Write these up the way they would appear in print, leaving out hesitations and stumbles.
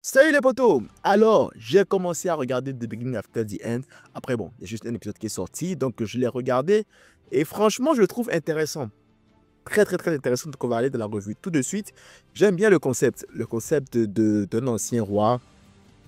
Salut les potos! Alors, j'ai commencé à regarder The Beginning After the End. Après, bon, il y a juste un épisode qui est sorti, donc je l'ai regardé. Et franchement, je le trouve intéressant. Très intéressant. Donc, on va aller dans la revue tout de suite. J'aime bien le concept. Le concept d'un ancien roi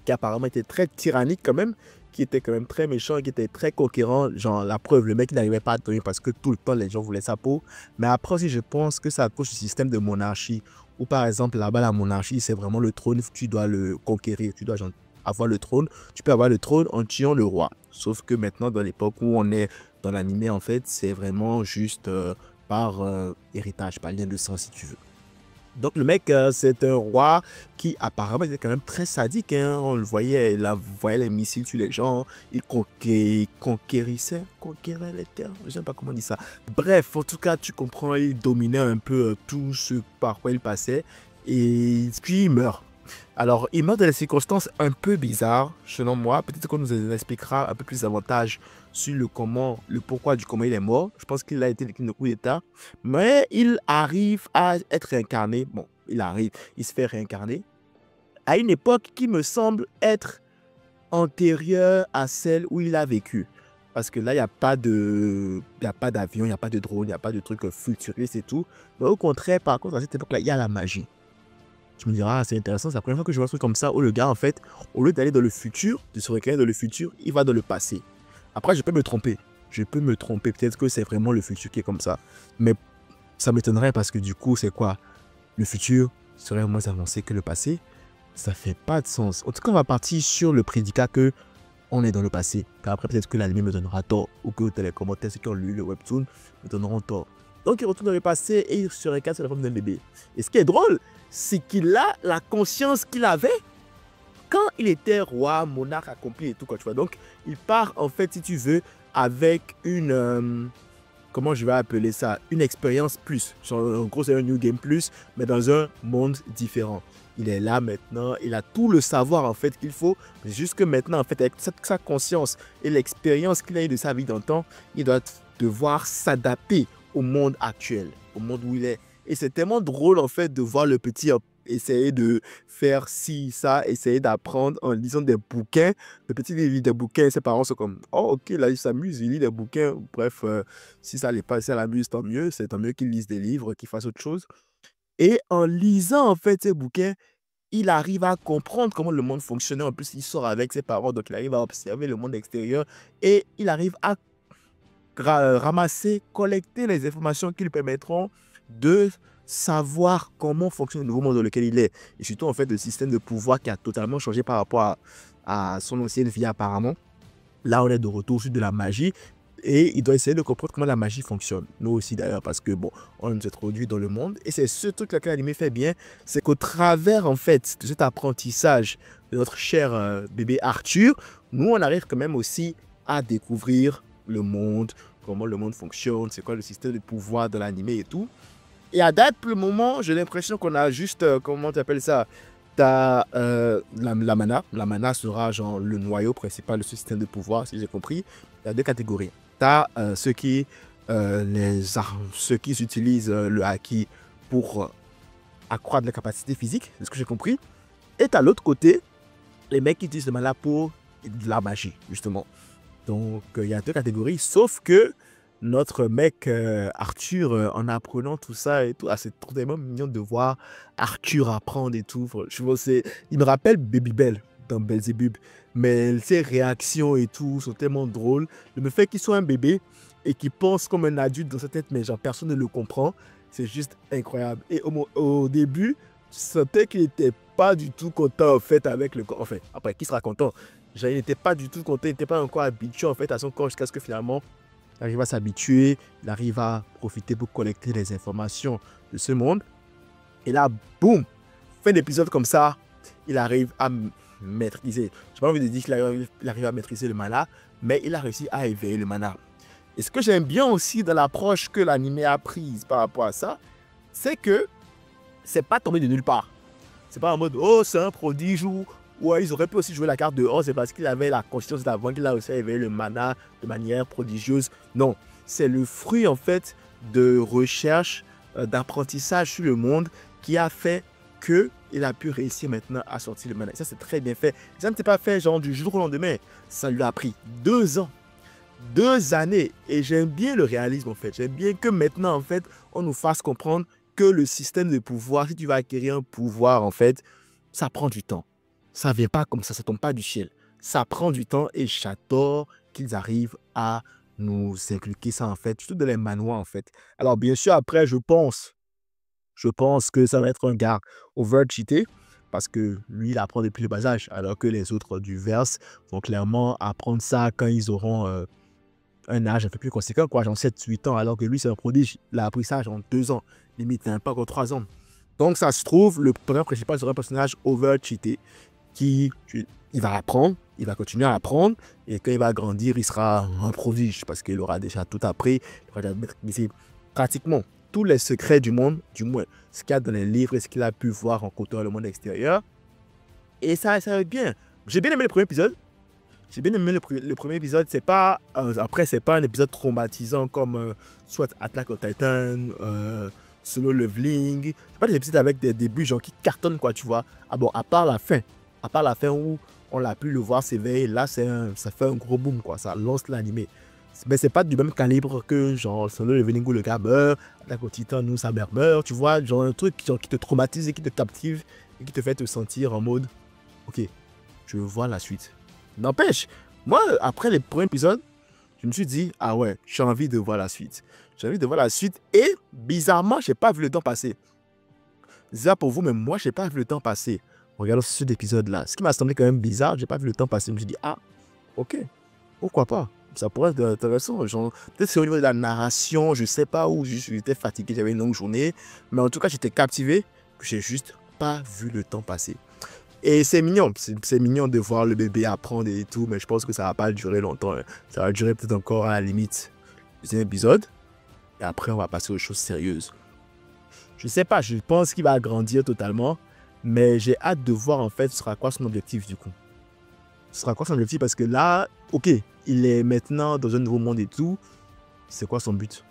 qui apparemment était très tyrannique quand même, qui était quand même très méchant, qui était très conquérant. Genre, la preuve, le mec, il n'arrivait pas à tenir parce que tout le temps, les gens voulaient sa peau. Mais après aussi, je pense que ça accroche du système de monarchie. Ou par exemple, là-bas, la monarchie, c'est vraiment le trône, tu dois le conquérir, tu dois genre, avoir le trône. Tu peux avoir le trône en tuant le roi. Sauf que maintenant, dans l'époque où on est dans l'animé, en fait, c'est vraiment juste par héritage, par lien de sang, si tu veux. Donc le mec, c'est un roi qui apparemment était quand même très sadique, hein. On le voyait, il voyait les missiles sur les gens, il conquérait les terres, je ne sais pas comment on dit ça. Bref, en tout cas, tu comprends, il dominait un peu tout ce par quoi il passait, et puis il meurt. Alors, il meurt dans des circonstances un peu bizarres, selon moi. Peut-être qu'on nous expliquera un peu plus davantage sur le comment, le pourquoi du comment il est mort. Je pense qu'il a été victime de coup d'État. Mais il arrive à être réincarné. Bon, il se fait réincarner à une époque qui me semble être antérieure à celle où il a vécu. Parce que là, il n'y a pas d'avion, il n'y a pas de drone, il n'y a pas de trucs futuristes et tout. Mais au contraire, par contre, à cette époque-là, il y a la magie. Tu me diras, ah, c'est intéressant, c'est la première fois que je vois un truc comme ça où le gars, en fait, au lieu d'aller dans le futur, de se réincarner dans le futur, il va dans le passé. Après, je peux me tromper. Je peux me tromper. Peut-être que c'est vraiment le futur qui est comme ça. Mais ça m'étonnerait parce que du coup, c'est quoi? Le futur serait moins avancé que le passé? Ça fait pas de sens. En tout cas, on va partir sur le prédicat que on est dans le passé. Car après, peut-être que l'anime me donnera tort. Ou que les commentaires, ceux qui ont lu le webtoon, me donneront tort. Donc, il retourne dans le passé et il se réincarne sur la forme d'un bébé. Et ce qui est drôle, c'est qu'il a la conscience qu'il avait quand il était roi, monarque accompli et tout, quoi, tu vois. Donc, il part, en fait, si tu veux, avec une... comment je vais appeler ça? Une expérience plus. En gros, c'est un New Game Plus, mais dans un monde différent. Il est là maintenant, il a tout le savoir, en fait, qu'il faut. Mais juste que maintenant, en fait, avec sa conscience et l'expérience qu'il a eu de sa vie d'antan, il doit devoir s'adapter au monde actuel, au monde où il est. Et c'est tellement drôle, en fait, de voir le petit essayer de faire ci, ça, essayer d'apprendre en lisant des bouquins. Le petit lit des bouquins, ses parents sont comme, oh ok, là il s'amuse, il lit des bouquins. Bref, si ça n'est pas, si ça l'amuse, tant mieux. C'est tant mieux qu'il lise des livres, qu'il fasse autre chose. Et en lisant en fait ces bouquins, il arrive à comprendre comment le monde fonctionnait. En plus, il sort avec ses parents, donc il arrive à observer le monde extérieur et il arrive à ramasser, collecter les informations qui lui permettront de savoir comment fonctionne le nouveau monde dans lequel il est. Et surtout, en fait, le système de pouvoir qui a totalement changé par rapport à son ancienne vie apparemment. Là, on est de retour sur de la magie et il doit essayer de comprendre comment la magie fonctionne. Nous aussi d'ailleurs, parce que bon, on nous introduit dans le monde et c'est ce truc-là que l'anime fait bien, c'est qu'au travers en fait de cet apprentissage de notre cher bébé Arthur, nous on arrive quand même aussi à découvrir le monde, comment le monde fonctionne, c'est quoi le système de pouvoir de l'anime et tout. Et à date, pour le moment, j'ai l'impression qu'on a juste, comment tu appelles ça? T'as la mana. La mana sera genre le noyau principal de ce système de pouvoir, si j'ai compris. Il y a deux catégories. Tu as ceux qui utilisent le haki pour accroître la capacité physique, c'est ce que j'ai compris. Et tu as l'autre côté, les mecs qui utilisent le mana pour de la magie, justement. Donc, il y a deux catégories, sauf que notre mec Arthur, en apprenant tout ça et tout, ah, c'est tellement mignon de voir Arthur apprendre et tout. Il me rappelle Baby Bell dans Belzebub, mais ses réactions et tout sont tellement drôles. Le fait qu'il soit un bébé et qu'il pense comme un adulte dans sa tête, mais genre personne ne le comprend, c'est juste incroyable. Et au début, tu sentais qu'il n'était pas du tout content en fait avec le corps. Enfin, après, qui sera content? Genre, il n'était pas du tout content, il n'était pas encore habitué en fait à son corps jusqu'à ce que finalement il arrive à s'habituer, il arrive à profiter pour collecter les informations de ce monde. Et là, boum, fin d'épisode comme ça, il arrive à maîtriser. Je n'ai pas envie de dire qu'il arrive à maîtriser le mana, mais il a réussi à éveiller le mana. Et ce que j'aime bien aussi dans l'approche que l'anime a prise par rapport à ça, c'est que c'est pas tombé de nulle part. C'est pas en mode, oh, c'est un prodige ou ouais, ils auraient pu aussi jouer la carte de oh, c'est parce qu'il avait la conscience d'avant qu'il a aussi éveillé le mana de manière prodigieuse. Non, c'est le fruit en fait de recherche, d'apprentissage sur le monde qui a fait qu'il a pu réussir maintenant à sortir le mana. Et ça, c'est très bien fait. Ça ne s'est pas fait genre du jour au lendemain. Ça lui a pris 2 ans. 2 années. Et j'aime bien le réalisme en fait. J'aime bien que maintenant en fait, on nous fasse comprendre que le système de pouvoir, si tu vas acquérir un pouvoir en fait, ça prend du temps. Ça ne vient pas comme ça tombe pas du ciel. Ça prend du temps et j'adore qu'ils arrivent à nous inculquer ça en fait, surtout dans les manoirs en fait. Alors bien sûr après je pense que ça va être un gars overcheaté parce que lui il apprend depuis le bas âge alors que les autres du verse vont clairement apprendre ça quand ils auront un âge un peu plus conséquent, quoi, genre 7-8 ans, alors que lui c'est un prodige, il a appris ça en 2 ans, limite même pas encore 3 ans. Donc ça se trouve, le personnage principal sera un personnage overcheaté qui il va apprendre, il va continuer à apprendre, et quand il va grandir, il sera un prodige, parce qu'il aura déjà tout appris, il aura déjà maîtrisé pratiquement tous les secrets du monde, du moins ce qu'il y a dans les livres et ce qu'il a pu voir en côtoyant le monde extérieur. Et ça va être bien. J'ai bien aimé le premier épisode. J'ai bien aimé le premier épisode. C'est pas, après, c'est pas un épisode traumatisant comme soit Attack on Titan, Solo Leveling. C'est pas des épisodes avec des débuts genre qui cartonnent, quoi, tu vois. Ah bon, à part la fin. À part la fin où on l'a pu le voir s'éveiller, là, ça fait un gros boom, quoi. Ça lance l'animé. Mais c'est pas du même calibre que genre Solo Leveling où le gars meurt, Attack on Titan où sa mère meurt, tu vois. Genre un truc genre, qui te traumatise et qui te captive et qui te fait te sentir en mode, ok, je veux voir la suite. N'empêche, moi, après les premiers épisodes, je me suis dit, ah ouais, j'ai envie de voir la suite. J'ai envie de voir la suite et bizarrement, j'ai pas vu le temps passer. C'est ça pour vous, mais moi, j'ai pas vu le temps passer. Regardons cet épisode-là. Ce qui m'a semblé quand même bizarre, j'ai pas vu le temps passer. Je me suis dit, ah, ok, pourquoi pas? Ça pourrait être intéressant. Genre, peut-être c'est au niveau de la narration, je sais pas où, j'étais fatigué, j'avais une longue journée. Mais en tout cas, j'étais captivé, j'ai juste pas vu le temps passer. Et c'est mignon, c'est mignon de voir le bébé apprendre et tout, mais je pense que ça va pas durer longtemps. Hein. Ça va durer peut-être encore à la limite un épisode. Et après, on va passer aux choses sérieuses. Je sais pas, je pense qu'il va grandir totalement, mais j'ai hâte de voir en fait ce sera quoi son objectif du coup. Ce sera quoi son objectif parce que là, ok, il est maintenant dans un nouveau monde et tout. C'est quoi son but?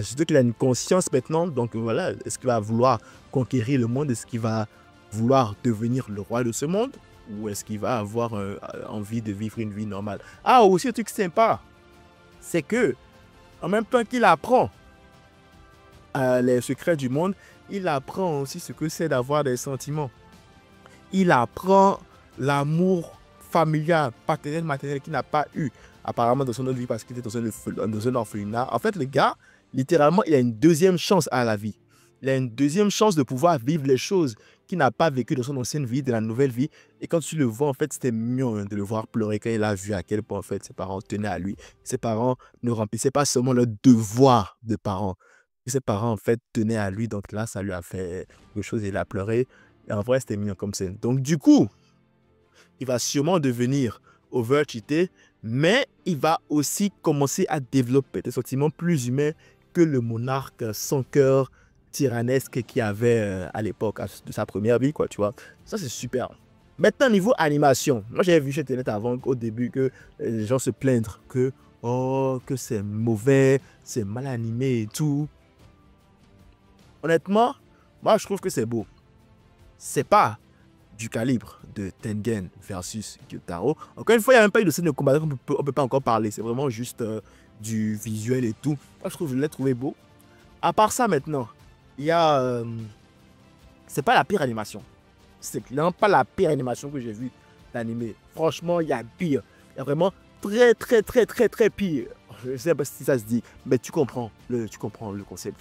Surtout qu'il a une conscience maintenant, donc voilà, est-ce qu'il va vouloir conquérir le monde? Est-ce qu'il va vouloir devenir le roi de ce monde ou est-ce qu'il va avoir envie de vivre une vie normale? Ah, aussi un truc sympa, c'est que en même temps qu'il apprend les secrets du monde, il apprend aussi ce que c'est d'avoir des sentiments. Il apprend l'amour familial, paternel, maternel qu'il n'a pas eu apparemment dans son autre vie parce qu'il était dans un orphelinat. En fait, le gars, littéralement, il a une deuxième chance à la vie. Il a une deuxième chance de pouvoir vivre les choses qu'il n'a pas vécues dans son ancienne vie, de la nouvelle vie. Et quand tu le vois, en fait, c'était mignon hein, de le voir pleurer quand il a vu à quel point, en fait, ses parents tenaient à lui. Ses parents ne remplissaient pas seulement leur devoir de parents. Ses parents, en fait, tenaient à lui. Donc là, ça lui a fait quelque chose et il a pleuré. Et en vrai, c'était mignon comme scène. Donc du coup, il va sûrement devenir overcheaté, mais il va aussi commencer à développer des sentiments plus humains que le monarque sans cœur tyrannesque qu'il avait à l'époque de sa première vie, quoi, tu vois. Ça, c'est super. Maintenant, niveau animation, moi, j'avais vu chez Internet avant, au début, que les gens se plaignent que, oh, que c'est mauvais, c'est mal animé et tout. Honnêtement, moi, je trouve que c'est beau. C'est pas du calibre de Tengen versus Gyutaro. Encore une fois, il n'y a même pas eu de scène de combat, on peut pas encore parler. C'est vraiment juste du visuel et tout. Moi, je l'ai trouvé beau. À part ça, maintenant, il y a... c'est pas la pire animation. C'est clairement pas la pire animation que j'ai vue d'animé. Franchement, il y a pire. Il y a vraiment très pire. Je sais pas si ça se dit, mais tu comprends le concept.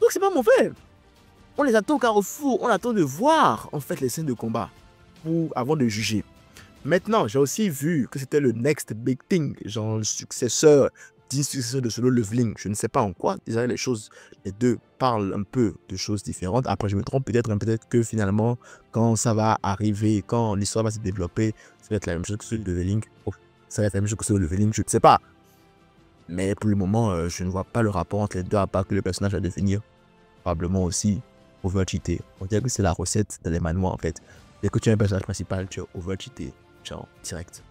Donc, c'est pas mauvais. On les attend au carrefour, on attend de voir en fait les scènes de combat avant de juger. Maintenant, j'ai aussi vu que c'était le next big thing, genre le successeur de Solo Leveling. Je ne sais pas en quoi, déjà les deux parlent un peu de choses différentes. Après, je me trompe peut-être que finalement, quand ça va arriver, quand l'histoire va se développer, ça va être la même chose que Solo Leveling. Oh, ça va être la même chose que Solo Leveling, je ne sais pas. Mais pour le moment, je ne vois pas le rapport entre les deux, à part que le personnage va devenir probablement aussi overcheaté. On dirait que c'est la recette dans les manoirs en fait. Dès que tu as un personnage principal, tu es overcheaté. Genre, direct.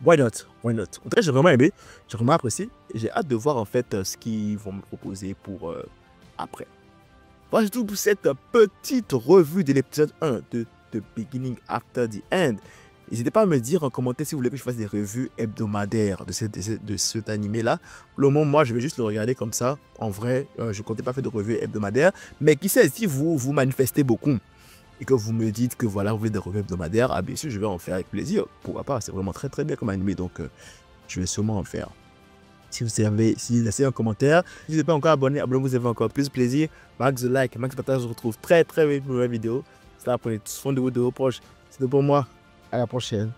Why not? Why not? En tout cas, j'ai vraiment aimé, j'ai vraiment apprécié. Et j'ai hâte de voir en fait ce qu'ils vont me proposer pour après. Voilà, c'est tout pour cette petite revue de l'épisode 1 de The Beginning After the End. N'hésitez pas à me dire en commentaire si vous voulez que je fasse des revues hebdomadaires de cet animé-là. Pour le moment, moi, je vais juste le regarder comme ça. En vrai, je ne comptais pas faire de revues hebdomadaires. Mais qui sait, si vous manifestez beaucoup et que vous me dites que voilà, vous voulez des revues hebdomadaires, ah bien sûr, je vais en faire avec plaisir. Pourquoi pas, c'est vraiment très très bien comme animé. Donc, je vais sûrement en faire. Si vous laissez un commentaire, si vous n'êtes pas encore abonné, abonnez-vous, vous avez encore plus plaisir. Max the like, max partage, on se retrouve très très vite pour une nouvelle vidéo. C'est la prochaine. Fondez-vous de vos proches. C'est tout pour moi. À la prochaine.